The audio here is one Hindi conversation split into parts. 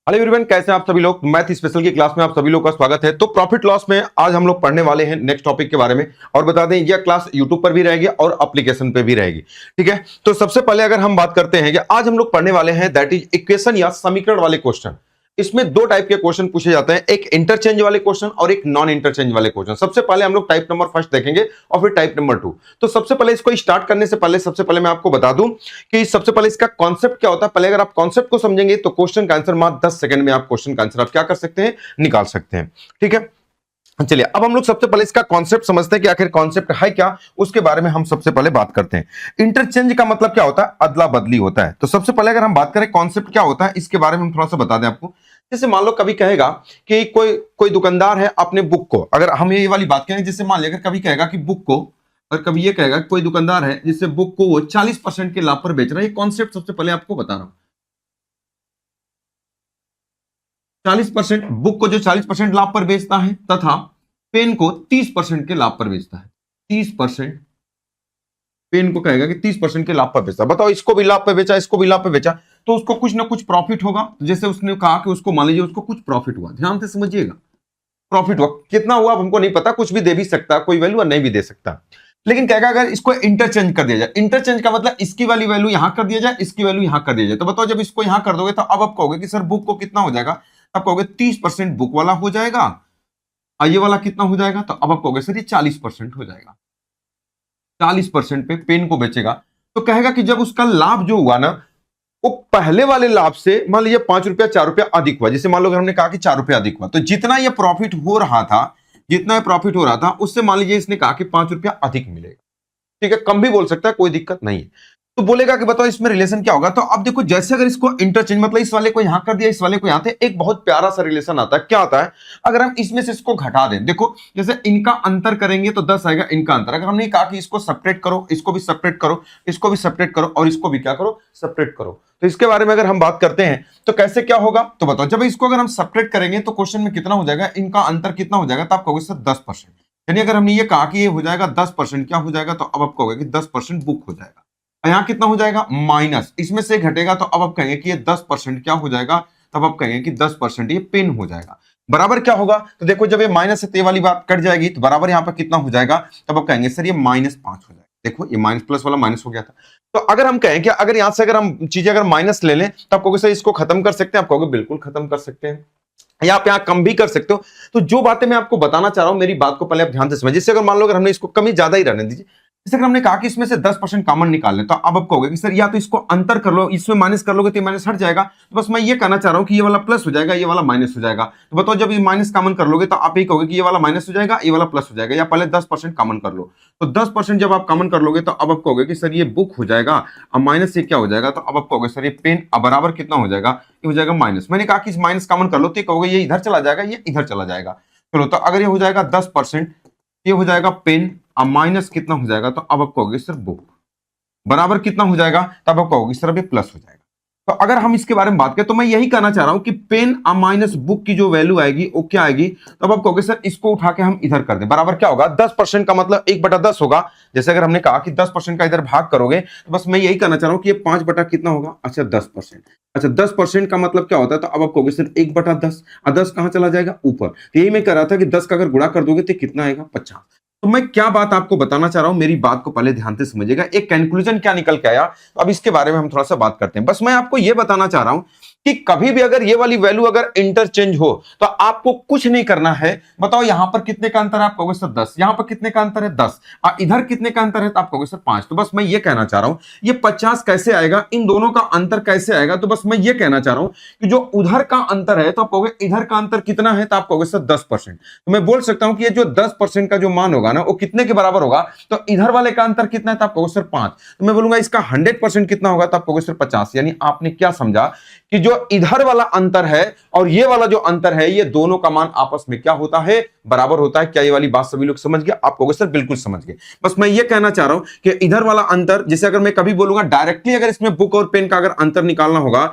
हेलो एवरीवन, कैसे हैं आप सभी लोग। मैथ स्पेशल की क्लास में आप सभी लोग का स्वागत है। तो प्रॉफिट लॉस में आज हम लोग पढ़ने वाले हैं नेक्स्ट टॉपिक के बारे में। और बता दें यह क्लास यूट्यूब पर भी रहेगी और एप्लीकेशन पे भी रहेगी, ठीक है। तो सबसे पहले अगर हम बात करते हैं कि आज हम लोग पढ़ने वाले हैं दैट इज इक्वेशन या समीकरण वाले क्वेश्चन। इसमें दो टाइप के क्वेश्चन पूछे जाते हैं, एक इंटरचेंज वाले क्वेश्चन और एक नॉन इंटरचेंज वाले क्वेश्चन। सबसे पहले हम लोग टाइप नंबर फर्स्ट देखेंगे और फिर टाइप नंबर 2। तो सबसे पहले इसको स्टार्ट करने से पहले सबसे पहले मैं आपको बता दूं कि सबसे पहले इसका कॉन्सेप्ट क्या होता है। पहले अगर आप कॉन्सेप्ट को समझेंगे तो क्वेश्चन का आंसर मात्र 10 सेकंड में आप क्वेश्चन का आंसर आप क्या कर सकते हैं, निकाल सकते हैं, ठीक है। चलिए अब हम लोग सबसे पहले इसका कॉन्सेप्ट समझते हैं कि आखिर कॉन्सेप्ट है क्या, उसके बारे में हम सबसे पहले बात करते हैं। इंटरचेंज का मतलब क्या होता है, अदला बदली होता है। तो सबसे पहले अगर हम बात करें कॉन्सेप्ट क्या होता है, इसके बारे में हम थोड़ा सा बता दें आपको। जैसे मान लो कभी कहेगा कि कोई दुकानदार है अपने बुक को, अगर हम ये वाली बात करें, जैसे मान लिया कभी कहेगा कि बुक को, और कभी ये कहेगा कोई दुकानदार है जिससे बुक को वो 40% के लाभ पर बेच रहा है। ये कॉन्सेप्ट सबसे पहले आपको बता रहा हूं। 40% बुक को जो 40% लाभ पर बेचता है तथा पेन को 30% के लाभ पर बेचता है। 30% पेन को कहेगा कि 30% के लाभ पर बेचा। बताओ, इसको भी लाभ पर बेचा, इसको भी लाभ पर बेचा, तो उसको कुछ ना कुछ प्रॉफिट होगा। जैसे उसने कहा कि उसको मान लीजिए उसको कुछ प्रॉफिट हुआ, ध्यान से समझिएगा। प्रॉफिट हुआ, कितना हुआ हमको नहीं पता, कुछ भी दे भी सकता, कोई वैल्यू और नहीं भी दे सकता। लेकिन कहेगा अगर इसको इंटरचेंज कर दिया जाए, इंटरचेंज का मतलब इसकी वाली वैल्यू यहां कर दिया जाए, इसकी वैल्यू यहां कर दिया जाए। तो बताओ जब इसको यहां कर दोगे तो अब आप कहोगे कि सर बुक को कितना हो जाएगा, अब कहोगे 30% बुक वाला हो जाएगा और ये वाला कितना हो जाएगा, तो अब आप कहोगे सर ये 40% हो जाएगा। 40% पे पेन को बेचेगा तो कहेगा कि जब उसका लाभ जो हुआ ना वो पहले वाले लाभ से मान लीजिए 5 रुपया 4 रुपया अधिक हुआ। जैसे मान लो हमने कहा कि 4 रुपया अधिक हुआ, तो जितना ये प्रॉफिट हो रहा था, जितना प्रॉफिट हो रहा था उससे मान लीजिए इसने कहा कि 5 रुपया अधिक मिलेगा, ठीक है। कम भी बोल सकता है, कोई दिक्कत नहीं है। तो बोलेगा कि बताओ इसमें रिलेशन क्या होगा। तो अब देखो, जैसे अगर इसको इंटरचेंज मतलब इस वाले को यहां कर दिया, इस वाले को यहां थे, एक बहुत प्यारा सा रिलेशन आता है। क्या आता है, अगर हम इसमें से इसको घटा दें, देखो जैसे इनका अंतर करेंगे तो 10 आएगा इनका अंतर। अगर हमने कहा कि इसको सेपरेट करो, इसको भी सेपरेट करो, इसको भी सेपरेट करो और इसको भी क्या करो, सेपरेट करो, तो इसके बारे में अगर हम बात करते हैं तो कैसे क्या होगा। तो बताओ जब इसको अगर हम सेपरेट करेंगे तो क्वेश्चन में कितना हो जाएगा, इनका अंतर कितना हो जाएगा, तो आप कहोगे सर 10%। यानी अगर हमने ये कहा कि ये हो जाएगा 10%, क्या हो जाएगा, तो अब आप कहोगे कि 10% बुक हो जाएगा। यहां कितना हो जाएगा, माइनस, इसमें से घटेगा तो अब आप कहेंगे कि ये 10% क्या हो जाएगा, तब आप कहेंगे कि 10% ये पेन हो जाएगा। बराबर क्या होगा, तो देखो जब ये माइनस से ते वाली बात कट जाएगी तो बराबर यहां पर कितना हो जाएगा, तब आप कहेंगे सर ये -5 हो जाएगा। देखो ये माइनस प्लस वाला माइनस हो गया था। तो अगर हम कहें कि अगर यहां से अगर हम चीजें अगर माइनस ले लें तो आप कहोगे सर इसको खत्म कर सकते हैं, आप कहोगे बिल्कुल खत्म कर सकते हैं, या आप यहां कम भी कर सकते हो। तो जो बातें मैं आपको बताना चाह रहा हूं, मेरी बात को पहले आप ध्यान से समझिए। जैसे अगर मान लो अगर हमने इसको कमी ज्यादा ही रहने दीजिए, जैसे अगर हमने कहा कि इसमें से 10% कॉमन निकाल लें, तो अब आप कहोगे कि सर या तो इसको अंतर कर लो, इसमें माइनस कर लोगे तो ये माइनस हट जाएगा। तो बस मैं ये कहना चाह रहा हूं कि ये वाला प्लस हो जाएगा, ये वाला माइनस हो जाएगा। तो बताओ जब ये माइनस कॉमन कर लोगे तो आप ही कहोगे कि ये वाला माइनस हो जाएगा, ये वाला प्लस हो जाएगा, या पहले 10% कॉमन कर लो। तो 10% जब आप कॉमन कर लोगे तो अब आप कहोगे कि सर ये बुक हो जाएगा, अब माइनस से क्या हो जाएगा, तो अब आप कहोगे सर ये पेन, अब बराबर कितना हो जाएगा, ये हो जाएगा माइनस। मैंने कहा कि माइनस कॉमन कर लो तो कहोगे ये इधर चला जाएगा, ये इधर चला जाएगा। चलो तो अगर ये हो जाएगा 10%, ये हो जाएगा पेन, अब माइनस कितना हो जाएगा, तो अब आप कहोगे सर बुक, बराबर कितना हो जाएगा, तब आप कहोगे सर अभी प्लस हो जाएगा। तो अगर हम इसके बारे में बात करें तो मैं यही कहना चाह रहा हूं कि पेन माइनस बुक की जो वैल्यू आएगी वो क्या आएगी, तब आप कहोगे सर इसको उठा के हम इधर कर दें, बराबर क्या होगा, 10% का मतलब 1/10 होगा। जैसे अगर हमने कहा कि 10% का इधर भाग करोगे, तो बस मैं यही कहना चाह रहा हूं कि ये 5 बटा कितना होगा, अच्छा 10%। अच्छा 10% का मतलब क्या होता है, तो अब आप कहोगे सर 1/10, और 10 कहां चला जाएगा, ऊपर। तो यही मैं कह रहा था कि 10 का अगर गुणा कर दोगे तो कितना आएगा, 50। तो मैं क्या बात आपको बताना चाह रहा हूं, मेरी बात को पहले ध्यान से समझिएगा। एक कंक्लूजन क्या निकल के आया, तो अब इसके बारे में हम थोड़ा सा बात करते हैं। बस मैं आपको यह बताना चाह रहा हूं कि कभी भी अगर ये वाली वैल्यू अगर इंटरचेंज हो तो आपको कुछ नहीं करना है। बताओ यहां पर कितने का अंतर है, आप कहोगे सर 10, यहां पर कितने का अंतर है 10, और इधर कितने का अंतर है, तो आप कहोगे सर 5। तो बस मैं ये कहना चाह रहा हूं ये 50 कैसे आएगा, इन दोनों का अंतर कैसे आएगा, तो बस मैं ये कहना चाह रहा हूं कि जो उधर का अंतर है तो आप कहोगे इधर का अंतर कितना है, तो आप कहोगे सर 10%। तो मैं बोल सकता हूं कि ये जो 10% का जो मान होगा ना वो कितने के बराबर होगा, तो इधर वाले का अंतर कितना है, तो आप कहोगे सर 5। तो मैं बोलूंगा इसका 100% कितना होगा, तो आप कहोगे सर 50। यानी आपने क्या समझा कि जो इधर वाला अंतर है और ये वाला जो अंतर है, ये दोनों का मान आपस में क्या होता है, बराबर होता है। क्या ये वाली बात सभी लोग समझ गए, आप कहोगे सर बिल्कुल समझ गए। बस मैं ये कहना चाह रहा हूं कि इधर वाला अंतर, जैसे अगर मैं कभी बोलूंगा डायरेक्टली अगर इसमें बुक और पेन का अगर अंतर निकालना होगा,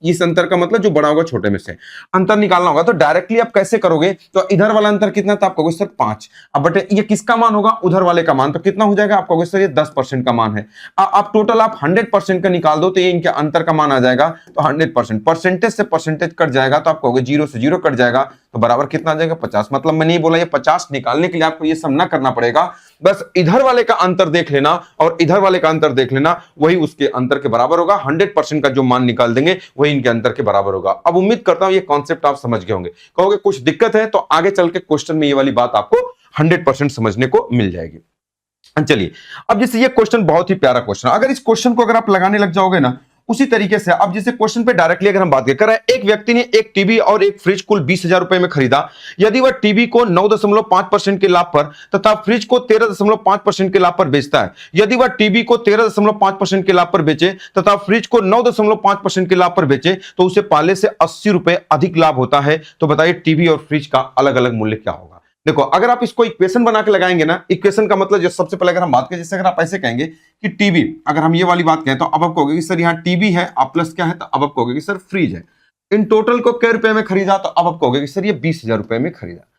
इस अंतर का मतलब जो बड़ा होगा छोटे में से अंतर निकालना होगा। तो डायरेक्टली आप कैसे करोगे, तो इधर वाला अंतर कितना था, आप कहोगे सर 5। अब बटे ये किसका मान होगा, उधर वाले का मान, तो कितना हो जाएगा, आप कहोगे सर ये 10% का मान है। आप टोटल आप 100% का निकाल दो तो ये इनके अंतर का मान आ जाएगा, तो 100%, परसेंटेज से परसेंटेज कट जाएगा तो आप कहोगे 0 से 0 कट जाएगा, तो बराबर कितना आ जाएगा 50। मतलब मैंने ये बोला ये 50 निकालने के लिए आपको ये सब ना करना पड़ेगा, बस इधर वाले का अंतर देख लेना और इधर वाले का अंतर देख लेना, वही उसके अंतर के बराबर होगा। 100% का जो मान निकाल देंगे वही इनके अंतर के बराबर होगा। अब उम्मीद करता हूं ये कॉन्सेप्ट आप समझ गए होंगे। कहोगे कुछ दिक्कत है, तो आगे चल के क्वेश्चन में ये वाली बात आपको 100% समझने को मिल जाएगी। चलिए, अब जैसे ये क्वेश्चन बहुत ही प्यारा क्वेश्चन, अगर इस क्वेश्चन को अगर आप लगाने लग जाओगे ना उसी तरीके से, अब जैसे क्वेश्चन पे डायरेक्टली अगर हम बात कर रहे हैं, एक व्यक्ति ने एक टीवी और एक फ्रिज कुल 20,000 रुपए में खरीदा। यदि वह टीवी को 9.5% के लाभ पर तथा फ्रिज को 13.5% के लाभ पर बेचता है, यदि वह टीवी को 13.5% के लाभ पर बेचे तथा फ्रिज को 9.5% के लाभ पर बेचे तो उसे पहले से 80 रुपए अधिक लाभ होता है। तो बताइए टीवी और फ्रिज का अलग अलग मूल्य क्या होगा। देखो, अगर आप इसको इक्वेशन बना के लगाएंगे ना, इक्वेशन का मतलब जो सबसे पहले अगर हम बात करें, जैसे अगर आप ऐसे कहेंगे कि टीवी, अगर हम ये वाली बात कहें तो अब आप कहोगे कि सर यहाँ टीवी है, अब प्लस क्या है, तो अब आप कहोगे कि सर फ्रिज है। इन टोटल को कै रुपए में खरीदा, तो अब आप कहोगे कि सर ये 20,000 रुपए में खरीदा।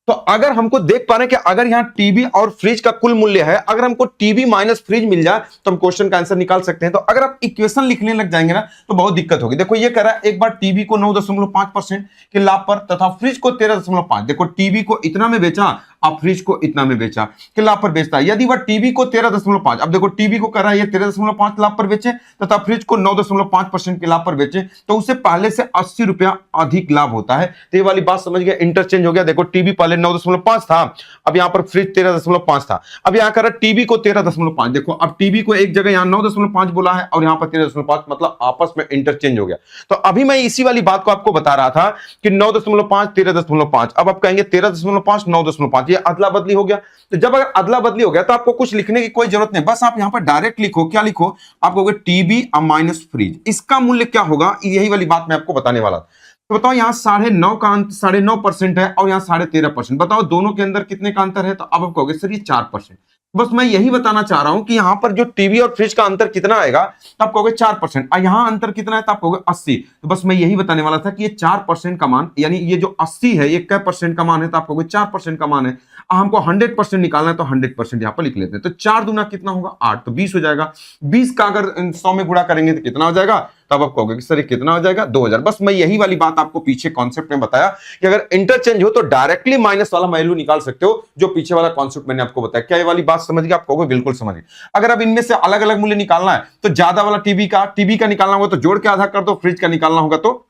तो अगर हमको देख पा रहे हैं कि अगर यहां टीवी और फ्रिज का कुल मूल्य है, अगर हमको टीवी माइनस फ्रिज मिल जाए तो हम क्वेश्चन का आंसर निकाल सकते हैं। तो अगर आप इक्वेशन लिखने लग जाएंगे ना तो बहुत दिक्कत होगी। देखो ये कह रहा है एक बार टीवी को 9.5% के लाभ पर तथा फ्रिज को 13.5, देखो टीवी को इतना में बेचा और फ्रिज को इतना में बेचा के लाभ पर बेचता है। यदि वह टीवी को 13.5, अब देखो टीवी को कर रहा है ये 13.5 लाभ पर बेचे तथा फ्रिज को 9.5% के लाभ पर बेचे तो उसे पहले से 80 रुपया अधिक लाभ होता है। तो ये वाली बात समझ गया, इंटरचेंज हो गया। देखो टीवी पहले 9.5 था, अब यहां पर फ्रिज 13.5 था, अब यहां कर टीवी को 13.5। देखो अब टीवी को एक जगह यहां 9.5 बोला है और यहां पर 13.5, मतलब आपस में इंटरचेंज हो गया। तो अभी मैं इसी वाली बात को आपको बता रहा था कि 9.5 13.5, अब आप कहेंगे 13.5 9.5, ये अदला बदली हो गया। तो जब अगर अदला बदली हो गया तो आपको कुछ लिखने की कोई जरूरत नहीं, बस आप यहां पर डायरेक्ट लिखो। क्या लिखो, आप कहोगे टीवी माइनस फ्रिज, इसका मूल्य क्या होगा, यही वाली बात मैं आपको बताने वाला था। तो बताओ यहां 9.5 का 9.5% है और यहां 13.5%, बताओ दोनों के अंदर कितने का अंतर है, तो अब आप कहोगे सर ये 4%। बस मैं यही बताना चाह रहा हूं कि यहां पर जो टीवी और फ्रिज का अंतर कितना आएगा, तो आप कहोगे 4%, और यहां अंतर कितना है, तो आप कहोगे 80। तो बस मैं यही बताने वाला था कि ये 4% का मान, यानी ये जो 80 है ये क्या परसेंट का मान है, तो आप कहोगे 4% का मान है। हमको 100% निकालना है तो 100% यहां पर लिख लेते हैं। तो 4 दूना कितना होगा 8, तो 20 हो जाएगा। 20 का अगर 100 में गुणा करेंगे तो कितना हो जाएगा, तब आप कहोगे कि सर ये कितना हो जाएगा 2000। बस मैं यही वाली बात आपको पीछे कॉन्सेप्ट में बताया कि अगर इंटरचेंज हो तो डायरेक्टली माइनस वाला वैल्यू निकाल सकते हो, जो पीछे वाला कॉन्सेप्ट मैंने आपको बताया। क्या ये वाली बात समझ गए, आप कहोगे बिल्कुल समझ गए। अगर अब इनमें से अलग अलग मूल्य निकालना है तो ज्यादा वाला टीवी का निकालना होगा तो जोड़ के आधा कर दो, फ्रिज का निकालना होगा तो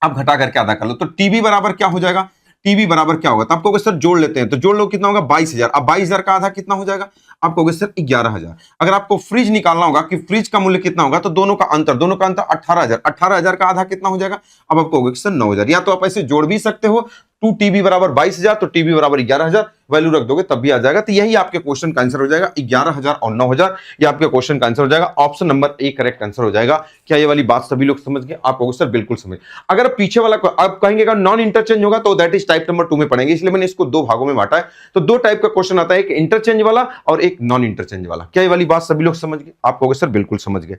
आप घटा करके आधा कर लो। तो टीवी बराबर क्या हो जाएगा, टीवी बराबर क्या होगा, तो आप कहोगे सर जोड़ लेते हैं, तो जोड़ लो कितना होगा 22,000। अब 22,000 का आधा कितना हो जाएगा, आप कहोगे सर 11,000। अगर आपको फ्रिज निकालना होगा कि फ्रिज का मूल्य कितना होगा, तो दोनों का अंतर 18,000। 18,000 का आधा कितना हो जाएगा, अब आप कहोगे सर 9,000। या तो आप ऐसे जोड़ भी सकते हो, 2 टीवी बराबर 22,000 तो टीवी बराबर 11,000 वैल्यू रख दोगे तब भी आ जाएगा। तो यही आपके क्वेश्चन का आंसर हो जाएगा 11,000 और 9,000, ये आपके क्वेश्चन का आंसर हो जाएगा। Option number A correct answer हो जाएगा। क्या ये वाली बात सभी लोग समझ गए, आप कहोगे सर बिल्कुल समझ। अगर पीछे वाला आप कहेंगे अगर नॉन इंटरचेंज होगा तो दैट इज टाइप नंबर 2 में पढ़ेंगे, इसलिए मैंने इसको 2 भागों में बांटा है। तो 2 टाइप का क्वेश्चन आता है, एक इंटरचेंज वाला और एक नॉन इंटरचेंज वाला। क्या ये वाली बात सभी लोग समझ गए, आप कहोगे सर बिल्कुल समझ गए।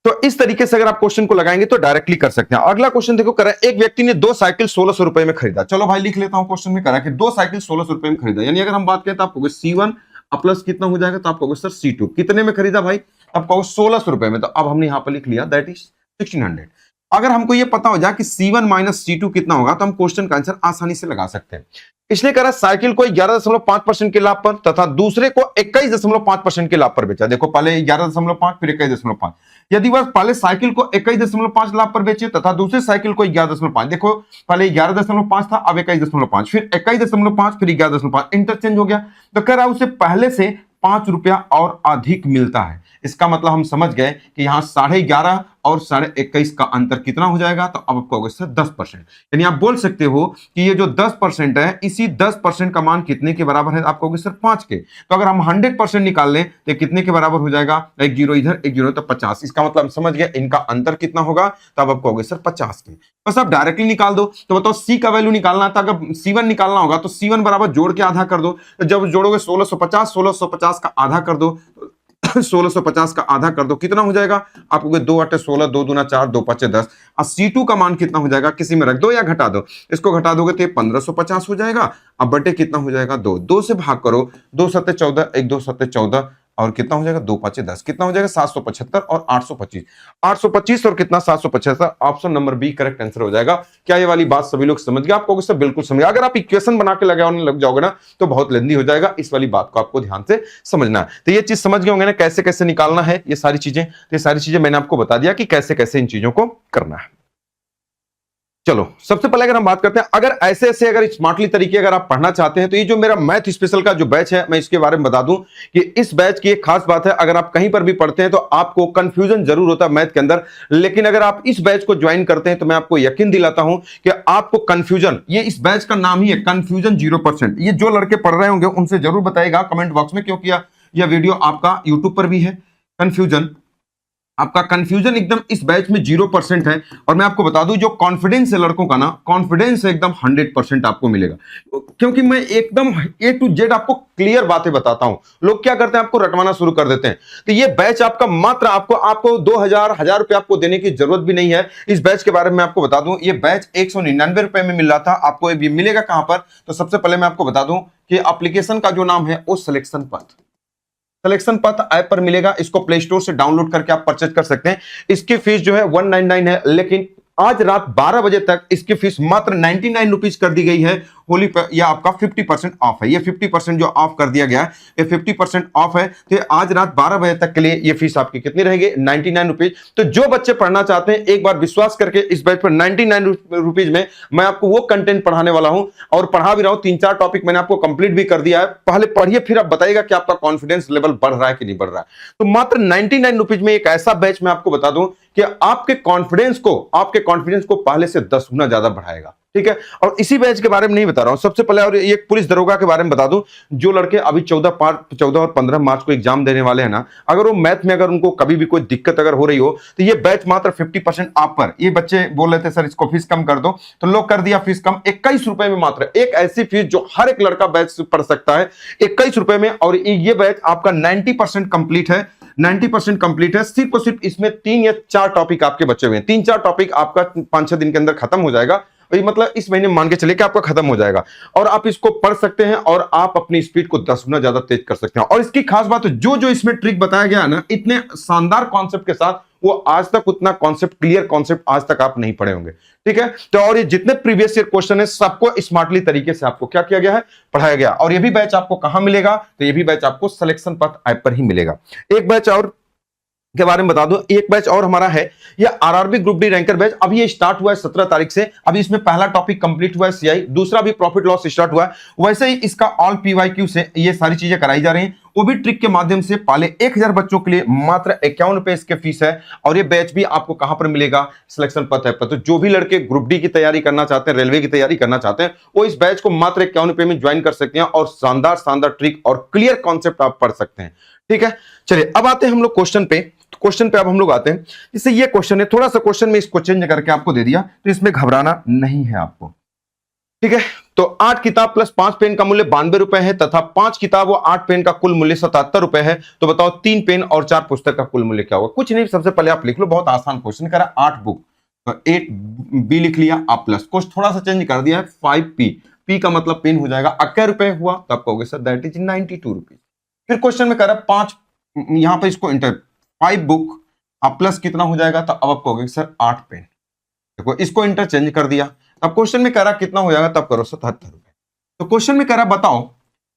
तो इस तरीके से अगर आप क्वेश्चन को लगाएंगे तो डायरेक्टली कर सकते हैं। अगला क्वेश्चन देखो, करा एक व्यक्ति ने 2 साइकिल 1600 रुपए में खरीदा। चलो भाई लिख लेता हूं, क्वेश्चन में करा कि 2 साइकिल 1600 रुपए में खरीदा, यानी अगर हम बात करें तो आप कहोगे C1 प्लस कितना हो जाएगा, तो आप कहोगे सर C2 कितने में खरीदा भाई, आप कहोगे 1600 रुपए में। तो अब हमने यहां पर लिख लिया दैट इज 1600। अगर हमको ये पता हो जाए कि C1 माइनस C2 कितना होगा तो हम क्वेश्चन का आंसर आसानी से लगा सकते हैं। इसलिए करा साइकिल को 11.5% के लाभ पर तथा दूसरे को 21.5% के लाभ पर बेचा। देखो पहले 11.5 फिर 21.5। यदि वह पहले साइकिल को 21.5 लाभ पर बेचे तथा दूसरे साइकिल को 11.5, देखो पहले 11.5 था अब 21.5, फिर 21.5 फिर 11.5, इंटरचेंज हो गया। तो कह रहा है उसे पहले से 5 रुपया और अधिक मिलता है। इसका मतलब हम समझ गए कि यहां 11.5 और 21.5 का अंतर कितना हो जाएगा, तो अब आप कहोगे सर 10%। यानी आप बोल सकते हो कि ये जो 10% है, इसी 10% का मान कितने के बराबर है, आप कहोगे सर 5 के। तो अगर हम 100% निकाल लें तो कितने के बराबर हो जाएगा, एक जीरो इधर एक जीरो, तो 50। इसका मतलब हम समझ गए इनका अंतर कितना होगा, तो अब आप कहोगे सर 50 के। बस आप डायरेक्टली निकाल दो। तो बताओ सी का वैल्यू निकालना था, अगर C1 निकालना होगा तो C1 बराबर जोड़ के आधा कर दो। तो जब जोड़ोगे 1650 का आधा कर दो 1650 का आधा कर दो, कितना हो जाएगा आपको? 2 8 16, 2 दूना 4, 2 5 10। और C2 का मान कितना हो जाएगा? किसी में रख दो या घटा दो, इसको घटा दोगे तो 1550 हो जाएगा। अब बटे कितना हो जाएगा? 2, 2 से भाग करो, 2 7 14, 1 2 7 14 और कितना हो जाएगा? 2 5 10, कितना हो जाएगा? 775 और 825, 825 और कितना? 775। Option number B correct answer हो जाएगा। क्या ये वाली बात सभी लोग समझ गए? आपको सब बिल्कुल समझ, अगर आप इक्वेशन बना के लगाने लग जाओगे ना तो बहुत लेंदी हो जाएगा। इस वाली बात को आपको ध्यान से समझना है। तो ये चीज समझ गए होंगे ना कैसे कैसे निकालना है ये सारी चीजें। तो ये सारी चीजें मैंने आपको बता दिया कि कैसे कैसे इन चीजों को करना है। चलो सबसे पहले अगर हम बात करते हैं, अगर ऐसे ऐसे अगर स्मार्टली तरीके अगर आप पढ़ना चाहते हैं तो ये जो मेरा मैथ स्पेशल का जो बैच है, मैं इसके बारे में बता दूं कि इस बैच की एक खास बात है, अगर आप कहीं पर भी पढ़ते हैं तो आपको कंफ्यूजन जरूर होता है मैथ के अंदर, लेकिन अगर आप इस बैच को ज्वाइन करते हैं तो मैं आपको यकीन दिलाता हूं कि आपको कंफ्यूजन, ये इस बैच का नाम ही है कंफ्यूजन 0%। ये जो लड़के पढ़ रहे होंगे उनसे जरूर बताइएगा कमेंट बॉक्स में, क्योंकि यह वीडियो आपका यूट्यूब पर भी है। कंफ्यूजन, आपका कंफ्यूजन एकदम इस बैच में 0% है। और मैं आपको बता दूं जो कॉन्फिडेंस है लड़कों का ना, कॉन्फिडेंस एकदम 100% आपको मिलेगा, क्योंकि मैं एकदम A to Z आपको क्लियर बातें बताता हूं। लोग क्या करते हैं, आपको रटवाना शुरू कर देते हैं। तो ये बैच आपका मात्र आपको 1000 रुपए आपको देने की जरूरत भी नहीं है। इस बैच के बारे में आपको बता दूं, ये बैच 199 रुपए में मिल रहा था, आपको ये मिलेगा कहां पर? तो सबसे पहले मैं आपको बता दूं कि एप्लीकेशन का जो नाम है वो सिलेक्शन पथ, सिलेक्शन पथ ऐप पर मिलेगा। इसको प्ले स्टोर से डाउनलोड करके आप परचेज कर सकते हैं। इसकी फीस जो है 199 है, लेकिन आज रात 12 बजे तक इसकी फीस मात्र 99 रुपीज कर दी गई है। होली पर यह आपका 50% ऑफ है। ये 50% जो ऑफ कर दिया गया है, ये 50% ऑफ है। तो आज रात 12 बजे तक के लिए ये फीस आपकी कितनी रहेगी? 99 रुपीज। तो जो बच्चे पढ़ना चाहते हैं एक बार विश्वास करके इस बैच पर 99 रुपीज में मैं आपको वो कंटेंट पढ़ाने वाला हूं और पढ़ा भी रहा हूं। 3-4 टॉपिक मैंने आपको कंप्लीट भी कर दिया है। पहले पढ़िए, फिर आप बताइएगा कि आपका कॉन्फिडेंस लेवल बढ़ रहा है कि नहीं बढ़ रहा है। तो मात्र 99 रुपीज में एक ऐसा बैच मैं आपको बता दूं कि आपके कॉन्फिडेंस को पहले से 10 गुना ज्यादा बढ़ाएगा। ठीक है, और इसी बैच के बारे में नहीं बता रहा हूं, सबसे पहले और एक पुलिस दरोगा के बारे में बता दूं। जो लड़के अभी 14 और 15 मार्च को एग्जाम देने वाले हैं ना, अगर वो मैथ में अगर उनको कभी भी कोई दिक्कत अगर हो रही हो तो ये बैच मात्र 50% आप पर। ये बच्चे बोल रहे थे सर इसको फीस कम कर दो, तो लोग कर दिया फीस कम 21 रुपए में। मात्र एक ऐसी फीस जो हर एक लड़का बैच पढ़ सकता है 21 रुपए में। और ये बैच आपका 90% कंप्लीट है, 90% कंप्लीट है। सिर्फ और सिर्फ इसमें 3 या 4 टॉपिक आपके बचे हुए हैं। 3-4 टॉपिक आपका 5-6 दिन के अंदर खत्म हो जाएगा। मतलब इस महीने मान के चलिए कि आपका खत्म हो जाएगा और आप इसको पढ़ सकते हैं और आप अपनी स्पीड को 10 गुना ज्यादा तेज कर सकते हैं। और इसकी खास बात है, जो जो इसमें ट्रिक बताया गया है ना, इतने शानदार कॉन्सेप्ट के साथ, वो आज तक उतना कॉन्सेप्ट, क्लियर कॉन्सेप्ट आज तक आप नहीं पढ़े होंगे। ठीक है, तो और ये जितने प्रीवियस ईयर क्वेश्चन है सबको स्मार्टली तरीके से आपको क्या किया गया है? पढ़ाया गया। और ये भी बैच आपको कहां मिलेगा? तो ये भी बैच आपको सिलेक्शन पथ ऐप पर ही मिलेगा। एक बैच और के बारे में बता दूं, एक बैच और हमारा है, ये RRB group D ranker batch. अभी ये स्टार्ट हुआ है 17 तारीख से। अभी इसमें पहला टॉपिक कंप्लीट हुआ है सीआई, दूसरा भी प्रॉफिट लॉस स्टार्ट हुआ है। वैसे ही इसका ऑल पीवाईक्यू से ये सारी चीजें कराई जा रही हैं, वो भी ट्रिक के माध्यम से। पहले 1000 बच्चों के लिए मात्र 51 रुपए इसके फीस है। और ये बैच भी आपको कहां पर मिलेगा? सिलेक्शन पथ ऐप पर। तो जो भी लड़के ग्रुप डी की तैयारी करना चाहते हैं, रेलवे की तैयारी करना चाहते हैं, वो इस बैच को मात्र 51 रुपए में ज्वाइन कर सकते हैं और शानदार शानदार ट्रिक और क्लियर कॉन्सेप्ट आप पढ़ सकते हैं। ठीक है, चलिए अब आते हैं हम लोग क्वेश्चन पे। क्वेश्चन पे अब हम लोग आते हैं। जैसे ये क्वेश्चन है, थोड़ा सा क्वेश्चन में इसको चेंज करके आपको दे दिया, तो इसमें घबराना नहीं है आपको। ठीक है, तो 8 किताब प्लस 5 पेन का मूल्य 92 रुपए है तथा 5 किताब और 8 पेन का कुल मूल्य 77 रुपए है। तो बताओ 3 पेन और 4 पुस्तक का कुल मूल्य क्या होगा? कुछ नहीं, सबसे पहले आप लिख लो, बहुत आसान क्वेश्चन करा। 8 बुक, तो 8 बी लिख लिया आप, प्लस कुछ थोड़ा सा चेंज कर दिया है 5 पी। पी का मतलब पेन हो जाएगा। अक्के रुपए हुआ, तो आप कहोगे सर दैट इज 92 रुपीज। फिर क्वेश्चन में कह रहा है 5, यहां पर इसको इंटर 5 बुक आप प्लस कितना हो जाएगा? तो अब आप कहोगे सर 8 पेन। देखो इसको इंटरचेंज कर दिया। अब क्वेश्चन में कह रहा कितना हो जाएगा? तब करो 77 रुपए। तो क्वेश्चन में कह रहा बताओ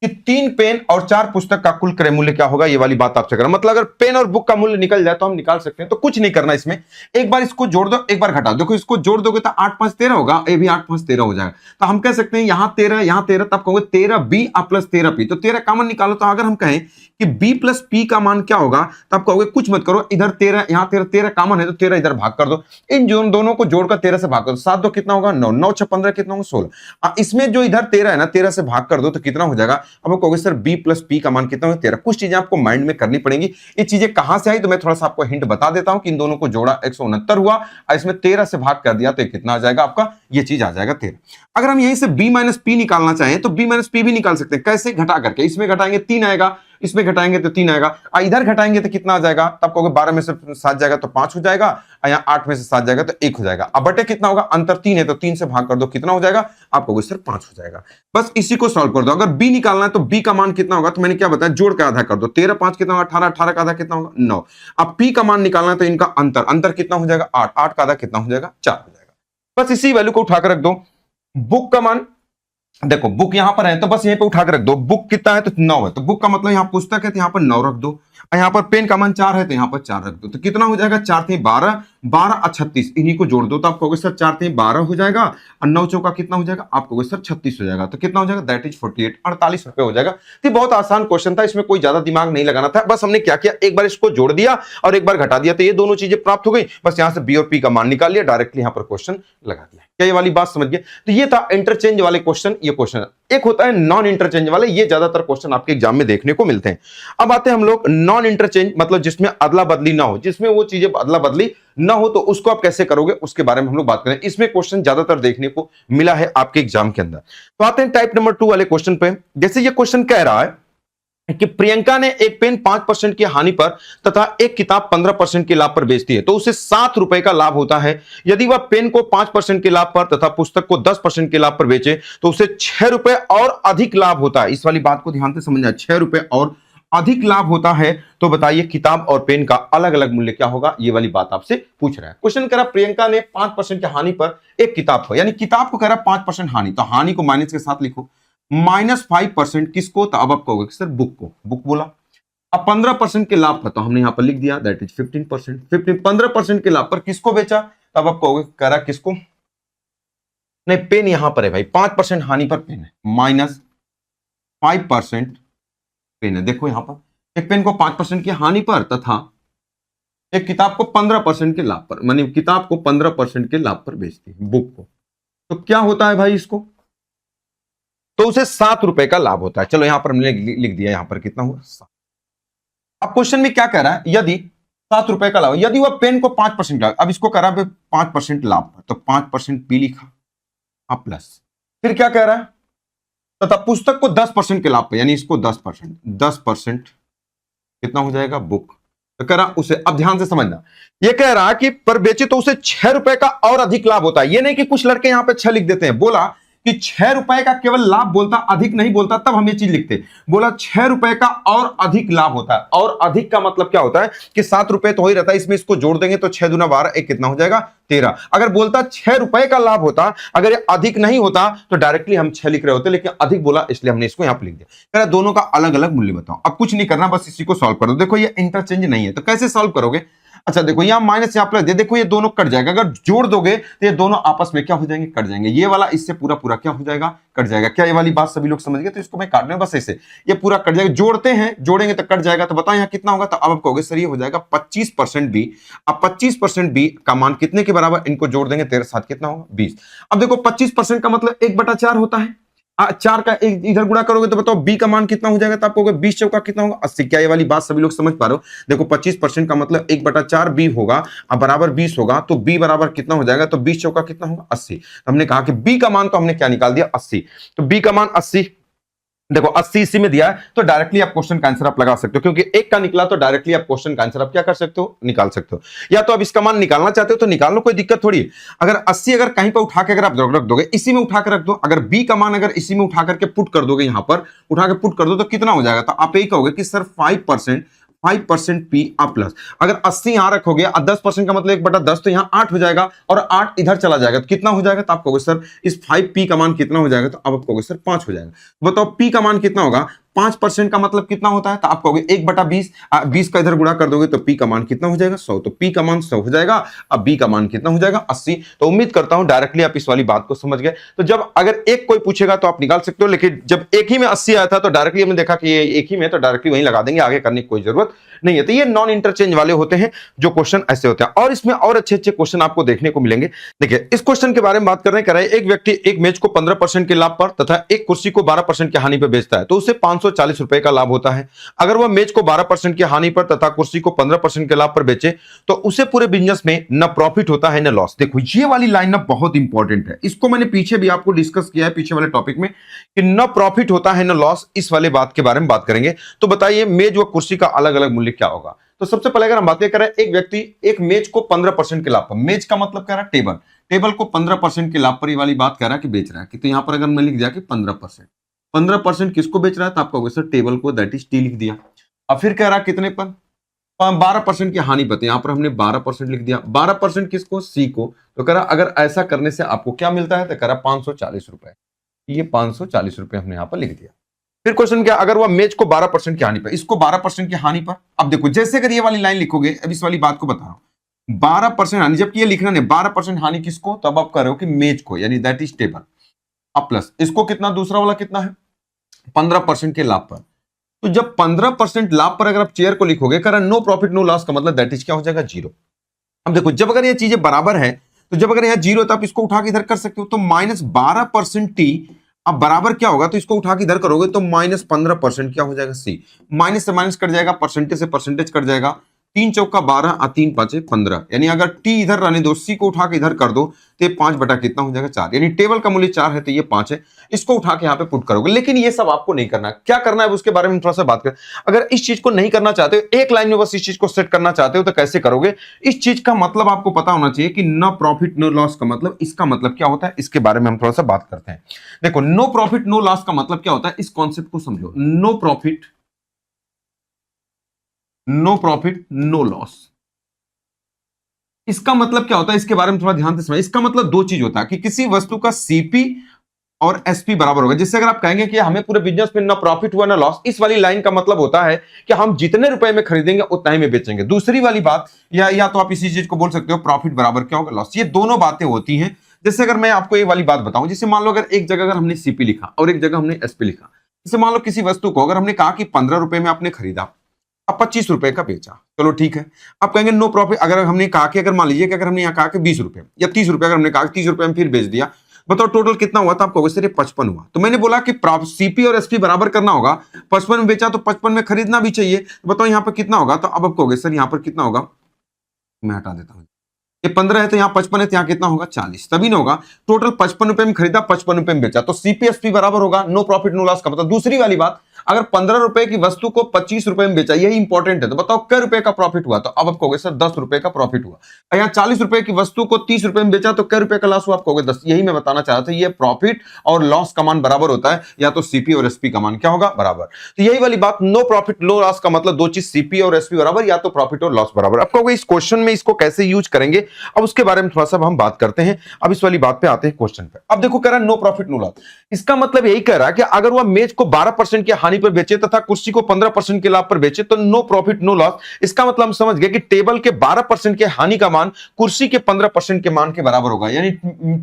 कि 3 पेन और 4 पुस्तक का कुल क्रय मूल्य क्या होगा? ये वाली बात आपसे कर रहा हूं। मतलब अगर पेन और बुक का मूल्य निकल जाए तो हम निकाल सकते हैं। तो कुछ नहीं करना इसमें, एक बार इसको जोड़ दो, एक बार घटा दो। देखो इसको जोड़ दोगे तो 8 5 13 होगा, ये भी 8 5 13 हो जाएगा। तो हम कह सकते हैं यहां 13, यहां 13, तब कहोगे 13 बी प्लस 13 पी। तो 13 कॉमन निकालो। तो अगर हम कहें कि बी प्लस पी का मान क्या होगा, तब कहोगे कुछ मत करो, इधर 13, यहां 13, 13 कॉमन है तो 13 इधर भाग कर दो। इन दोनों को जोड़कर 13 से भाग कर दो। 7 2 कितना होगा? 9, 9 6 15 कितना होगा? 16। इसमें जो इधर 13 है ना, 13 से भाग कर दो तो कितना हो जाएगा? अब कहोगे सर बी प्लस पी का मान कितना होगा? 13। कुछ चीजें आपको माइंड में करनी पड़ेंगी। ये चीजें कहां से आई तो मैं थोड़ा सा आपको हिंट बता देता हूं कि इन दोनों को जोड़ा 169 हुआ और इसमें 13 से भाग कर दिया तो कितना आ जाएगा आपका? ये चीज आ जाएगा 13। अगर हम यहीं से बी माइनस पी निकालना चाहें तो बी माइनस पी भी निकाल सकते हैं। कैसे? घटा करके। इसमें घटाएंगे 3 आएगा, इसमें घटाएंगे तो 3 आएगा, इधर घटाएंगे तो कितना आ जाएगा, तब कहोगे 12 में से 7 जाएगा तो 5 हो जाएगा, और यहाँ 8 में से 7 जाएगा तो 1 हो जाएगा। अब बटे कितना होगा, अंतर 3 है तो 3 से भाग कर दो, कितना हो जाएगा, आप कहोगे सर 5 हो जाएगा। बस इसी को सॉल्व कर दो। अगर बी निकालना है तो बी का मान कितना होगा, तो मैंने क्या बताया, जोड़ के आधा कर दो, 13 5 कितना होगा 18, 18 का आधा कितना होगा 9। अब पी का मान निकालना है तो इनका अंतर, अंतर कितना हो जाएगा 8, 8 का आधा कितना हो जाएगा 4 हो जाएगा। बस इसी वैल्यू को उठा कर रख दो। बुक का मान देखो, बुक यहां पर है तो बस यहीं पे उठा के रख दो, बुक कितना है तो 9 है, तो बुक का मतलब यहां पुस्तक है तो यहां पर 9 रख दो, और यहां पर पेन का मान 4 है तो यहां पर 4 रख दो, तो कितना हो जाएगा 4 3 12, 12 और 36 इन्हीं को जोड़ दो, तो आप कहोगे सर 4 3 12 हो जाएगा, और 9 चौका कितना हो जाएगा, आप कहोगे सर 36 हो जाएगा, तो कितना हो जाएगा, दैट इज 48, 48 रुपए हो जाएगा। तो बहुत आसान क्वेश्चन था, इसमें कोई ज्यादा दिमाग नहीं लगाना था, बस हमने क्या किया, एक बार इसको जोड़ दिया और एक बार घटा दिया, तो ये दोनों चीजें प्राप्त हो गई, बस यहां से बी और पी का मान निकाल लिया, डायरेक्टली यहां पर क्वेश्चन लगा दिया। क्या ये वाली बात समझ गए? तो ये था इंटरचेंज वाले क्वेश्चन, ये क्वेश्चन। एक होता है नॉन इंटरचेंज वाले, ये ज्यादातर क्वेश्चन आपके एग्जाम में देखने को मिलते हैं। अब आते हैं हम लोग नॉन इंटरचेंज, मतलब जिसमें अदला बदली ना हो, जिसमें वो चीजें अदला बदली ना हो, तो उसको आप कैसे करोगे उसके बारे में हम लोग बात करें। इसमें क्वेश्चन ज्यादातर देखने को मिला है आपके एग्जाम के अंदर। तो आते हैं टाइप नंबर 2 वाले क्वेश्चन पे। जैसे ये क्वेश्चन कह रहा है कि प्रियंका ने एक पेन 5% की हानि पर तथा एक किताब 15% के लाभ पर बेचती है, तो उसे 7 रुपए का लाभ होता है। यदि वह पेन को 5% के लाभ पर तथा पुस्तक को 10% के लाभ पर बेचे तो उसे 6 रुपए और अधिक लाभ होता है। इस वाली बात को ध्यान से समझना, 6 रुपए और अधिक लाभ होता है, तो बताइए किताब और पेन का अलग अलग मूल्य क्या होगा। ये वाली बात आपसे पूछ रहा है। क्वेश्चन कह रहा प्रियंका ने 5% की हानि पर एक किताब को, यानी किताब को कह रहा 5% हानि, तो हानि को माइनस के साथ लिखो, -5% किसको, तो अब आप कहोगे सर बुक को, बुक बोला। अब 15% के लाभ पर, तो हमने यहां पर लिख दिया दैट इज 15%, 15% के लाभ पर किसको बेचा, तो अब आप कहोगे कह रहा किसको, नहीं पेन यहां पर है भाई, 5% हानि पर पेन है, -5% पेन है। देखो यहां पर एक पेन को 5% की हानि पर तथा एक किताब को 15% के लाभ पर, मानी किताब को 15% के लाभ पर बेचती है बुक को, तो क्या होता है भाई इसको, तो उसे 7 रुपए का लाभ होता है। चलो यहां पर हमने लिख दिया, यहां पर कितना हुआ 7। अब क्वेश्चन में क्या कह रहा है, यदि 7 रुपए का लाभ, यदि वह पेन को 5% लाभ, अब इसको कह रहा है 5% लाभ पर, तो 5% पी लिखा, अब प्लस, फिर क्या कह रहा है, तथा पुस्तक को 10% के लाभ पर, यानी इसको 10% कितना हो जाएगा बुक, तो कह रहा उसे, अब ध्यान से समझना, ये कह रहा कि पर बेचे तो उसे 6 रुपए का और अधिक लाभ होता है। ये नहीं कि कुछ लड़के यहां पे 6 लिख देते हैं, बोला कि 6 रुपए का केवल लाभ बोलता, अधिक नहीं बोलता, तब हम ये चीज लिखते। बोला 6 रुपए का और अधिक लाभ होता है, और अधिक का मतलब क्या होता है कि 7 रुपए तो ही रहता है, इसमें इसको जोड़ देंगे तो 6 दूना 12, एक कितना हो जाएगा 13। अगर बोलता 6 रुपए का लाभ होता, अगर ये अधिक नहीं होता तो डायरेक्टली हम 6 लिख रहे होते, लेकिन अधिक बोला इसलिए हमने इसको यहां पर लिख दिया। दोनों का अलग अलग मूल्य बताओ। अब कुछ नहीं करना, बस इसी को सॉल्व कर दो। देखो ये इंटरचेंज नहीं है तो कैसे सॉल्व करोगे, अच्छा देखो यहां माइनस यहां प्लस, देखो ये दोनों कट जाएगा, अगर जोड़ दोगे तो ये दोनों आपस में क्या हो जाएंगे, कट जाएंगे। ये वाला इससे पूरा पूरा क्या हो जाएगा, कट जाएगा। क्या ये वाली बात सभी लोग समझ गए? तो इसको मैं काट रहा हूं बस ऐसे, ये पूरा कट जाएगा। जोड़ते हैं, जोड़ेंगे तो कट जाएगा, तो बताओ यहां कितना होगा, तो अब आप कहोगे सर ये हो जाएगा 25% बी। अब 25% बी का मान कितने के बराबर, इनको जोड़ देंगे 13 7 कितना होगा 20। अब देखो 25% का मतलब 1/4 होता है, 4 का इधर गुणा करोगे तो बताओ बी का मान कितना हो जाएगा, तो आपको 20 चौका कितना होगा 80। क्या ये वाली बात सभी लोग समझ पा रहे हो? देखो 25% का मतलब 1/4 बी होगा, अब बराबर 20 होगा, तो बी बराबर कितना हो जाएगा, तो 20 चौका कितना होगा 80। हमने कहा कि बी का मान तो हमने क्या निकाल दिया 80, तो बी का मान 80। देखो 80 इसी में दिया है, तो डायरेक्टली आप क्वेश्चन का आंसर आप लगा सकते हो, क्योंकि एक का निकला तो डायरेक्टली आप क्वेश्चन का आंसर आप क्या कर सकते हो, निकाल सकते हो। या तो आप इसका मान निकालना चाहते हो तो निकाल लो, कोई दिक्कत थोड़ी है। अगर 80 अगर कहीं पर उठा के अगर आप रख दोगे, इसी में उठा के रख दो, अगर बी का मान अगर इसी में उठा करके पुट कर दोगे, यहां पर उठा के पुट कर दो तो कितना हो जाएगा, तो आप यही कहोगे कि सर 5% पी आ प्लस। अगर 80 यहां रखोगे और 10% का मतलब 1/10, तो यहां 8 हो जाएगा और 8 इधर चला जाएगा, तो कितना हो जाएगा, तो आप कहोगे सर इस 5p का मान कितना हो जाएगा, तो अब आप कहोगे सर 5 हो जाएगा। बताओ p का मान कितना होगा, 5% का मतलब कितना होता है, तो आप कहोगे 1/20, 20 का इधर गुणा कर दोगे तो p का मान कितना हो जाएगा 100, तो p का मान 100 हो जाएगा। अब b का मान कितना हो जाएगा 80। तो उम्मीद करता हूं डायरेक्टली आप इस वाली बात को समझ गए। तो जब अगर एक कोई पूछेगा तो आप निकाल सकते हो, लेकिन जब एक ही में 80 आया था तो डायरेक्टली हमने देखा कि ये एक ही में, तो डायरेक्टली वहीं लगा देंगे, आगे करने की कोई जरूरत नहीं है। तो ये नॉन इंटरचेंज वाले होते हैं जो क्वेश्चन ऐसे होते हैं, और इसमें और अच्छे अच्छे क्वेश्चन आपको देखने को मिलेंगे। देखिए इस क्वेश्चन के बारे में बात कर रहे हैं, एक व्यक्ति एक मेज को 15% के लाभ पर तथा एक कुर्सी को 12% की हानि पर बेचता है, तो उसे 500 540 रुपए का लाभ होता है। अगर वह मेज को 12% की हानि पर तथा कुर्सी को 15% के लाभ पर बेचे तो उसे पूरे बिजनेस में न प्रॉफिट होता है न लॉस। देखो ये वाली लाइन ना बहुत इंपॉर्टेंट है, इसको मैंने पीछे भी आपको डिस्कस किया है पीछे वाले टॉपिक में कि न प्रॉफिट होता है न लॉस, इस वाले बात के बारे में बात करेंगे। तो बताइए मेज व कुर्सी का अलग अलग मूल्य क्या होगा। तो सबसे पहले अगर हम बातें करें, एक व्यक्ति एक मेज को 15% के लाभ पर, मेज का मतलब कह रहा है टेबल, टेबल को 15% के लाभ पर ये वाली बात कह रहा है कि बेच रहा है कि, तो यहां पर अगर मैं लिख दिया कि 15% किसको बेच रहा है तो आपका होगा सर टेबल को, दैट इज टी लिख दिया। अब फिर कह रहा है कितने पर, 12% की हानि पर, यहां पर हमने 12% लिख दिया। 12% किसको, सी को। तो कह रहा अगर ऐसा करने से आपको क्या मिलता है, तो कह रहा 540 रुपए, ये 540 रुपए हमने यहां पर लिख दिया। फिर क्वेश्चन क्या, अगर वह मेज को 12% की हानि पर, इसको 12% की हानि पर, अब देखो जैसे अगर ये वाली लाइन लिखोगे, अब इस वाली बात को बता रहा हूं, 12% हानि, जबकि ये लिखना नहीं, 12% हानि किसको, तब आप कर रहे हो कि मेज को, यानी दैट इज टेबल। अब प्लस इसको कितना, दूसरा वाला कितना है 15% के लाभ पर। तो जब 15% लाभ पर अगर आप चेयर को लिखोगे, कर नो प्रॉफिट नो लॉस का मतलब दैट इज क्या हो जाएगा, जीरो। अब देखो जब अगर ये चीजें बराबर है, तो जब अगर यह जीरो तो आप इसको उठा के इधर कर सकते हो, तो -12% टी, अब बराबर क्या होगा, तो इसको उठा के इधर करोगे तो -15% क्या हो जाएगा, सी। माइनस से माइनस कट जाएगा, परसेंटेज से परसेंटेज कट जाएगा, 3 चौका 12 और 3 पांचे 15, यानी अगर टी इधर रहने दो, सी को उठा के इधर कर दो तो ये 5 बटा कितना हो जाएगा, 4, यानी टेबल का मूल्य 4 है तो ये 5 है। इसको उठा के यहाँ पे पुट करोगे, लेकिन ये सब आपको नहीं करना। क्या करना है उसके बारे में थोड़ा सा बात करें। अगर इस चीज को नहीं करना चाहते हो, एक लाइन में बस इस चीज को सेट करना चाहते हो, तो कैसे करोगे। इस चीज का मतलब आपको पता होना चाहिए कि नो प्रॉफिट नो लॉस का मतलब, इसका मतलब क्या होता है, इसके बारे में हम थोड़ा सा बात करते हैं। देखो नो प्रॉफिट नो लॉस का मतलब क्या होता है, इस कॉन्सेप्ट को समझो। नो प्रॉफिट नो लॉस, इसका मतलब क्या होता है, इसके बारे में थोड़ा ध्यान से समझिए। इसका मतलब दो चीज होता है कि किसी वस्तु का सीपी और एसपी बराबर होगा। जिससे अगर आप कहेंगे कि हमें पूरे बिजनेस में ना प्रॉफिट हुआ ना लॉस, इस वाली लाइन का मतलब होता है कि हम जितने रुपए में खरीदेंगे उतना ही में बेचेंगे। दूसरी वाली बात, या तो आप इसी चीज को बोल सकते हो प्रॉफिट बराबर क्या होगा, लॉस। ये दोनों बातें होती हैं। जैसे अगर मैं आपको ये वाली बात बताऊं, जैसे मान लो अगर एक जगह अगर हमने सीपी लिखा और एक जगह हमने एसपी लिखा, जैसे मान लो किसी वस्तु को अगर हमने कहा कि 15 रुपए में आपने खरीदा, अब 25 रुपए का बेचा, चलो ठीक है। अब कहेंगे नो प्रॉफिट, अगर हमने कहा कि, अगर मान लीजिए कि अगर हमने यहाँ कहा कि 20 रुपए या 30 रुपए, अगर हमने कहा 30 रुपए में फिर बेच दिया, बताओ टोटल कितना हुआ, तो आपको सिर्फ 55 हुआ। तो मैंने बोला कि सीपी और एसपी बराबर करना होगा, 55 में बेचा तो 55 में खरीदना भी चाहिए। तो बताओ यहाँ पर कितना होगा, तो अब आपको कहोगे सर यहाँ पर कितना होगा, मैं हटा देता हूँ, ये 15 है तो यहाँ 55 है तो यहाँ कितना होगा, 40, तभी ना होगा। टोटल 55 रुपए में खरीदा, 55 रुपए में बेचा, तो सीपीएसपी बराबर होगा नो प्रॉफिट नो लॉस का मतलब। दूसरी वाली बात, अगर 15 रुपए की वस्तु को 25 रुपए में बेचा, यही इंपॉर्टेंट है, तो बताओ कै रुपए का प्रॉफिट हुआ, तो अब आप कहोगे सर 10 रुपए का प्रॉफिट हुआ। और यहाँ 40 रुपए की वस्तु को 30 रुपए में बेचा, तो कै रुपए का लॉस हुआ, आप कहोगे 10। यही मैं बताना चाह रहा था, ये प्रॉफिट और लॉस का मान बराबर होता है, या तो सीपी और एसपी का मान क्या होगा, बराबर। तो यही वाली बात, नो प्रॉफिट नो लॉस का मतलब दो चीज सीपी और एसपी बराबर, या तो प्रॉफिट और लॉस बराबर। अब कहोगे इस क्वेश्चन में इसको कैसे यूज करेंगे, अब उसके बारे में थोड़ा सा हम बात करते हैं। अब इस वाली बात पे आते हैं क्वेश्चन पे। अब देखो कह रहा है नो प्रॉफिट नो लॉस, इसका मतलब यही कह रहा है कि अगर वह मेज को 12% की हानि पर बेचे तथा कुर्सी को 15% के लाभ पर बेचे तो नो प्रॉफिट नो लॉस। इसका मतलब हम समझ गए कि टेबल के 12% के हानि का मान कुर्सी के 15% के मान के बराबर होगा, यानी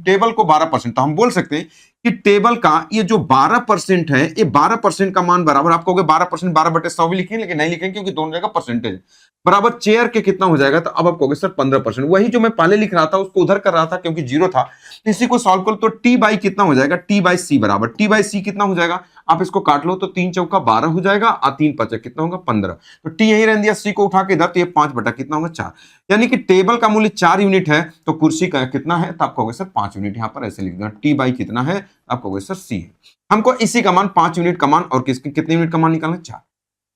टेबल को 12%, तो हम बोल सकते हैं कि टेबल का ये जो 12% है, ये 12% का मान बराबर, आप कहोगे 12% 12/100 भी लिखेंगे, लेकिन नहीं लिखेंगे क्योंकि दोनों जगह परसेंटेज बराबर। चेयर के कितना हो जाएगा, तो अब आप कहोगे सर 15%, वही जो मैं पहले लिख रहा था उसको उधर कर रहा था क्योंकि जीरो था। तो इसी को सॉल्व करो तो टी बाई कितना हो जाएगा, टी बाई सी बराबर, टी बाई सी कितना हो जाएगा, आप इसको काट लो तो 3 चौका 12 हो जाएगा और 3 5 कितना होगा 15। तो टी यही रहने दिया, सी को उठा के इधर, तो ये 5 बटा कितना होगा 4, यानी कि टेबल का मूल्य 4 यूनिट है तो कुर्सी का कितना है, तो आप कहोगे सर 5 यूनिट। यहां पर ऐसे लिख देना, टी बाई कितना है, आप कहोगे सर सी है। हमको इसी का मान 5 यूनिट का मान और किसके कितने यूनिट का मान निकालना, 4।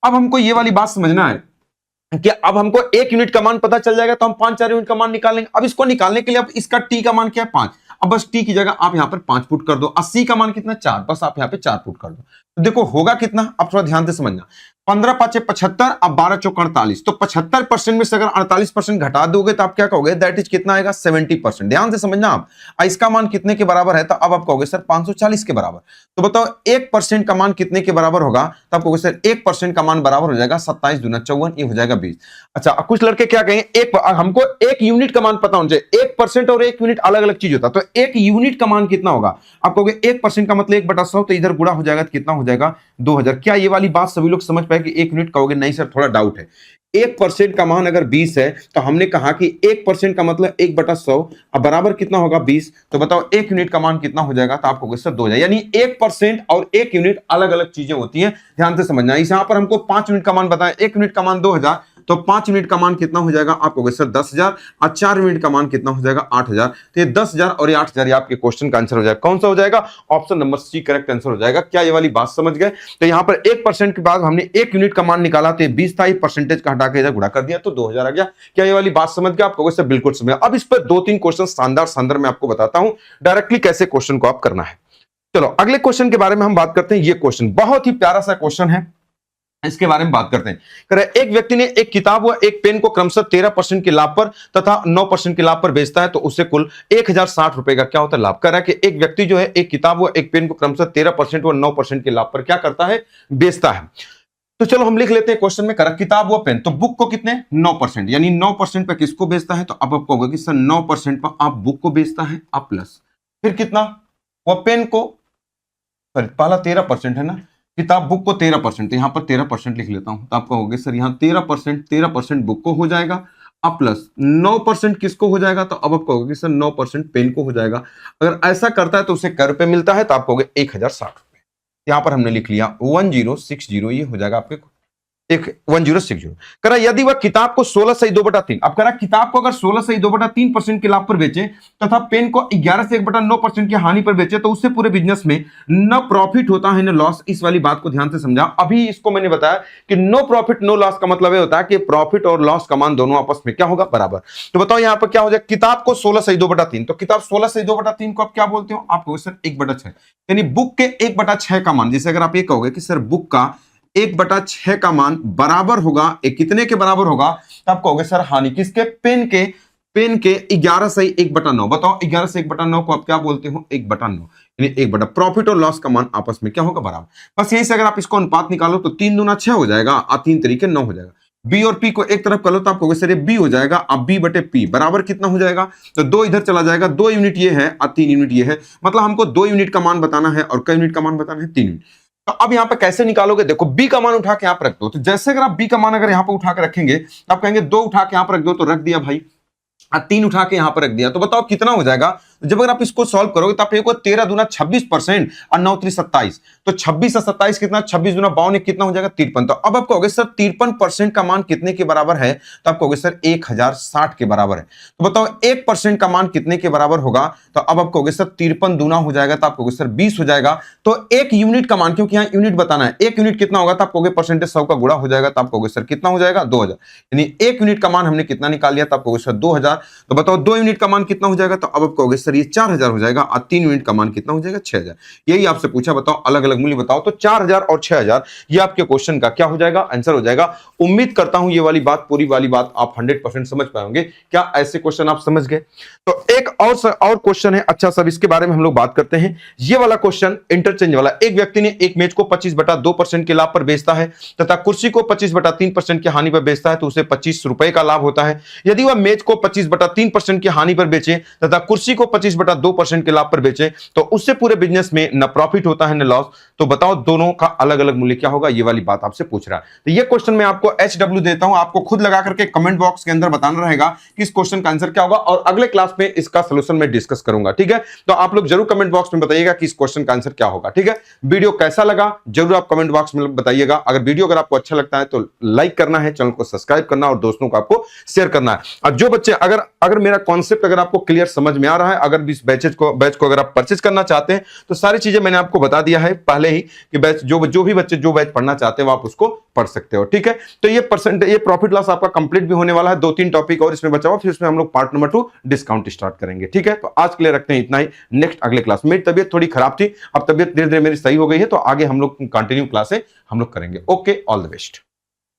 अब हमको ये वाली बात समझना है कि अब हमको 1 यूनिट का मान पता चल जाएगा तो हम 5-4 यूनिट का मान निकालेंगे। अब इसको निकालने के लिए अब इसका टी का मान क्या है, 5। अब बस टी की जगह आप यहां पर 5 पुट कर दो, 80 का मान कितना 4, बस आप यहां पे 4 पुट कर दो। तो देखो होगा कितना, अब थोड़ा ध्यान से समझना, 15 5 75, अब 12 चौक 48, तो 75% में से अगर 48% घटा दोगे तो आप क्या कहोगे, दैट इज कितना आएगा 70%। ध्यान से समझना आप, इसका मान कितने के बराबर है, तो अब आप कहोगे सर 540 के बराबर। तो बताओ 1% का मान कितने के बराबर होगा, तो आप कहोगे सर 1% का मान बराबर हो जाएगा 27 दूना 54, ये हो जाएगा 20। अच्छा कुछ लड़के क्या कहेंगे, हमको 1 यूनिट का मान पता होना चाहिए। 1% और 1 यूनिट अलग अलग चीज होता है, तो 1 यूनिट का मान कितना होगा, आप कहोगे 1% का मतलब 1/100, तो इधर गुणा हो जाएगा तो कितना हो जाएगा 2000। क्या ये वाली बात सभी लोग समझ पाए कि 1 यूनिट कहोगे, नहीं सर थोड़ा डाउट है। 1% का मान अगर 20 है तो हमने कहा कि 1% का मतलब 1/100, अब बराबर कितना होगा 20। तो बताओ 1 यूनिट का मान कितना हो जाएगा, तो आपको क्वेश्चन 2 हो जाएगा। यानी 1% और 1 यूनिट अलग अलग चीजें होती हैं, ध्यान से समझना। इस यहां पर हमको 5 यूनिट का मान बताया, 1 यूनिट का मान 2000, तो 5 यूनिट का मान कितना हो जाएगा आपको क्वेश्चन 10,000, और 4 यूनिट का मान कितना हो जाएगा 8,000। तो ये 10,000 और ये 8,000 ये आपके क्वेश्चन का आंसर हो जाएगा। कौन सा हो जाएगा, option number C correct answer हो जाएगा। क्या ये वाली बात समझ गए? तो यहां पर 1% के बाद हमने 1 यूनिट का मान निकाला, तो 20 था, परसेंटेज का हटा के इधर गुणा कर दिया तो 2000 आ गया। क्या ये वाली बात समझ गए आपको? वैसे बिल्कुल समझ। अब इस पर 2-3 क्वेश्चन शानदार शानदार मैं आपको बताता हूं डायरेक्टली कैसे क्वेश्चन को आप करना है। चलो अगले क्वेश्चन के बारे में हम बात करते हैं। ये क्वेश्चन बहुत ही प्यारा सा क्वेश्चन है, इसके बारे में बात करते हैं। एक व्यक्ति ने एक किताब व एक पेन को क्रमशः 13% के लाभ पर तथा 9% के लाभ पर बेचता है, तो उससे कुल 1060 रुपए का क्या होता है लाभ। कर रहा है कि एक व्यक्ति जो है एक किताब व एक पेन को क्रमशः 13% व 9% के लाभ पर क्या करता है, बेचता है। तो चलो हम लिख लेते हैं क्वेश्चन में। करा किताब व पेन, तो बुक को कितने 9%, यानी 9% पर किसको बेचता है, तो अब आपको होगा कि सर 9% पर आप बुक को बेचता है, आप प्लस फिर कितना वह पेन को, पहला 13% है ना, किताब बुक को 13%, तो यहां पर 13% लिख लेता हूं, तो आपका हो गया सर यहां 13% बुक को हो जाएगा, अब प्लस 9% किसको हो जाएगा, तो अब आपको होगा कि सर 9% पेन को हो जाएगा। अगर ऐसा करता है तो उसे कै रुपए मिलता है, तो आपको हो गया 1060 रुपए। यहां पर हमने लिख लिया 1060, ये हो जाएगा आपके 1060। करा यदि वह किताब को 16 से 2/3, अब करा किताब को अगर 16 से 2/3% के लाभ पर बेचे तथा पेन को 11 से 1/9% की हानि पर बेचे, तो उससे पूरे बिजनेस में न प्रॉफिट होता है न लॉस। इस वाली बात को ध्यान से समझा। अभी इसको मैंने बताया कि नो प्रॉफिट नो लॉस का मतलब होता है कि प्रॉफिट और लॉस का मान दोनों आपस में क्या होगा, बराबर। तो बताओ यहां पर क्या हो जाए, किताब को 16 से 2/3, तो किताब 16 से 2/3 को आप क्या बोलते हो, आपको सर 1/6, यानी बुक के 1/6 का मान। जैसे अगर आप ये कहोगे कि सर बुक का 1/6 का मान बराबर होगा, एक कितने के बराबर होगा, तो आप कहोगे सर हानि किसके, पेन के 11 से 1/9। बताओ 11 से 1/9 को आप क्या बोलते हो, 1/9, यानी 1/, प्रॉफिट और लॉस का मान आपस में क्या होगा, बराबर। बस यहीं से अगर आप इसको अनुपात निकालो तो 3 दूना 6 हो जाएगा, और 3 तरीके 9 हो जाएगा। बी और पी को एक तरफ कर लो तो आप कहोगे सर ये बी हो जाएगा, अब बी बटे पी बराबर कितना हो जाएगा, तो 2 इधर चला जाएगा, 2 यूनिट ये है और 3 यूनिट ये है, मतलब हमको 2 यूनिट का मान बताना है और कई यूनिट का मान बताना है, 3 यूनिट। तो अब यहां पर कैसे निकालोगे, देखो बी का मान उठा के यहां पर रख दो। तो जैसे अगर आप बी का मान अगर यहां पर उठा के रखेंगे तो आप कहेंगे 2 उठा के यहां पर रख दो, तो रख दिया भाई, 3 उठा के यहां पर रख दिया। तो बताओ कितना हो जाएगा, जब अगर आप इसको सॉल्व करोगे तो आप देखो 13 दूना 26% और 9 3 27, तो 26 और 27 कितना, 26 दूना 52, कितना हो जाएगा 53। तो अब आप कहोगे सर 53% का मान कितने के बराबर है, तो आप कहोगे सर 1060 के बराबर है। तो बताओ 1% का मान कितने के बराबर होगा, तो अब आप कहोगे सर 53 दूना हो जाएगा, तो आप कहोगे सर 20 हो जाएगा। तो 1 यूनिट का मान, क्योंकि यहां यूनिट बताना है, 1 यूनिट कितना होगा, तो आप कहोगे परसेंटेज 100 का गुणा हो जाएगा, तो आप कहोगे सर कितना हो जाएगा 2000, यानी 1 यूनिट का मान हमने कितना निकाल लिया, तो आप कहोगे सर 2000। तो बताओ 2 यूनिट का मान कितना हो जाएगा, तो अब आप कहोगे सर ये 4000 हो जाएगा, और 3 यूनिट का मान कितना हो जाएगा 6000। यही आपसे पूछा, बताओ अलग अलग मूल्य बताओ। तो 4000 और 6000 ये आपके क्वेश्चन का क्या हो जाएगा, आंसर हो जाएगा। उम्मीद करता हूं ये वाली बात, पूरी वाली बात आप 100% समझ पाएंगे। क्या ऐसे क्वेश्चन आप समझ गए? तो एक और क्वेश्चन है, अच्छा सब इसके बारे में हम लोग बात करते हैं। ये वाला क्वेश्चन इंटरचेंज वाला, एक व्यक्ति ने एक मेज को 25/2% के लाभ पर बेचता है तथा कुर्सी को 25/3% की हानि पर बेचता है, तो उसे 25 रुपए का लाभ होता है। यदि वह मेज को 25/3% की हानि पर बेचे तथा कुर्सी को 25/2% के लाभ पर बेचे, तो उससे पूरे बिजनेस में न प्रॉफिट होता है न लॉस। तो बताओ दोनों का अलग अलग मूल्य क्या होगा, ये वाली बात आपसे पूछ रहा है। तो ये क्वेश्चन मैं आपको HW देता हूं, आपको खुद लगा करके कमेंट बॉक्स के अंदर बताना रहेगा कि इस क्वेश्चन का आंसर क्या होगा, और अगले क्लास में इसका सॉल्यूशन मैं डिस्कस करूंगा, ठीक है। तो आप लोग जरूर कमेंट बॉक्स में बताइएगा कि इस क्वेश्चन का आंसर क्या होगा, ठीक है। वीडियो कैसा लगा जरूर आप कमेंट बॉक्स में बताइएगा। अगर वीडियो अगर आपको अच्छा लगता है तो लाइक करना है, चैनल को सब्सक्राइब करना और दोस्तों को आपको शेयर करना है। और जो बच्चे अगर मेरा कॉन्सेप्ट अगर आपको क्लियर समझ में आ रहा है, अगर इस बैच को अगर आप परचेज करना चाहते हैं, तो सारी चीजें मैंने आपको बता दिया है पहले ही कि बैच जो भी बच्चे जो बैच पढ़ना चाहते हैं वो आप उसको पढ़ सकते हो, ठीक है। तो ये प्रॉफिट लॉस आपका कंप्लीट भी होने वाला है, 2-3 टॉपिक और इसमें बचा हुआ, फिर इसमें हम लोग पार्ट नंबर 2 डिस्काउंट स्टार्ट करेंगे, ठीक है। तो आज के लिए रखते हैं इतना ही, नेक्स्ट अगले क्लास। मेरी तबीयत थोड़ी खराब थी, अब तबीयत धीरे धीरे मेरी सही हो गई है, तो आगे हम लोग कंटिन्यू क्लासें हम लोग करेंगे। Okay, all the best.